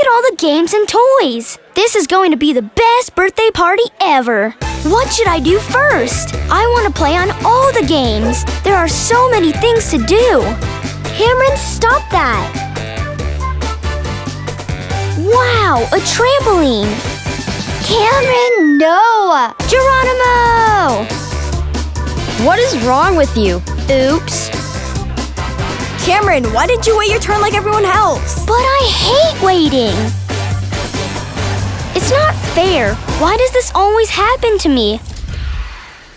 at all the games and toys. This is going to be the best birthday party ever. What should I do first? I want to play on all the games. There are so many things to do. Cameron, stop that. Wow, a trampoline. Cameron, no! Geronimo! What is wrong with you? Oops. Cameron, why didn't you wait your turn like everyone else? But I hate waiting. It's not fair. Why does this always happen to me?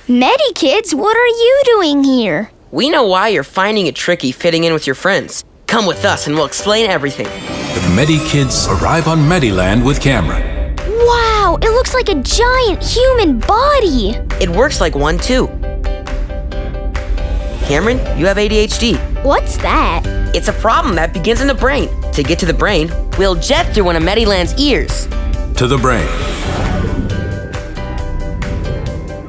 Medi kids, what are you doing here? We know why you're finding it tricky fitting in with your friends. Come with us and we'll explain everything. The Medi kids arrive on Mediland with Cameron. Wow, it looks like a giant human body. It works like one too. Cameron, you have ADHD. What's that? It's a problem that begins in the brain. To get to the brain, we'll jet through one of Mediland's ears. To the brain.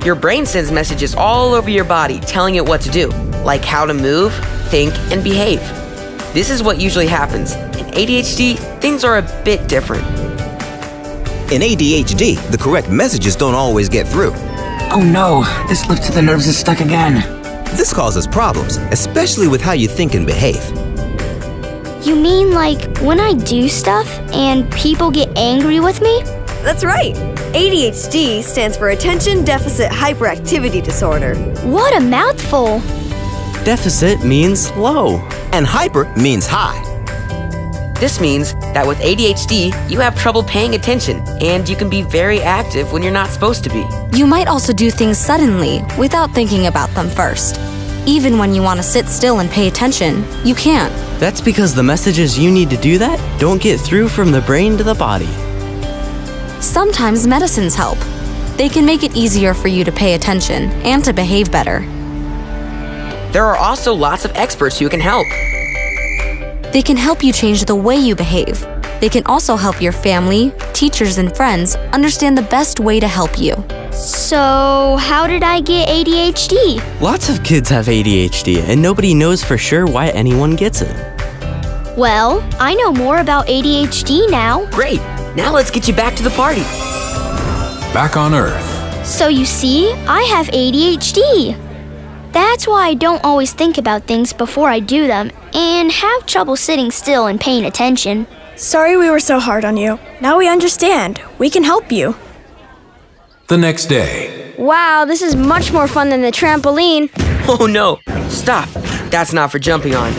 Your brain sends messages all over your body telling it what to do, like how to move, think, and behave. This is what usually happens. In ADHD, things are a bit different. In ADHD, the correct messages don't always get through. Oh no, this lift to the nerves is stuck again. This causes problems, especially with how you think and behave. You mean like when I do stuff and people get angry with me? That's right. ADHD stands for Attention Deficit Hyperactivity Disorder. What a mouthful. Deficit means low. And hyper means high. This means that with ADHD, you have trouble paying attention, and you can be very active when you're not supposed to be. You might also do things suddenly, without thinking about them first. Even when you want to sit still and pay attention, you can't. That's because the messages you need to do that don't get through from the brain to the body. Sometimes medicines help. They can make it easier for you to pay attention and to behave better. There are also lots of experts who can help. They can help you change the way you behave. They can also help your family, teachers, and friends understand the best way to help you. So, how did I get ADHD? Lots of kids have ADHD, and nobody knows for sure why anyone gets it. Well, I know more about ADHD now. Great! Now let's get you back to the party. Back on Earth. So you see, I have ADHD. That's why I don't always think about things before I do them and have trouble sitting still and paying attention. Sorry we were so hard on you. Now we understand. We can help you. The next day. Wow, this is much more fun than the trampoline. Oh no! Stop! That's not for jumping on.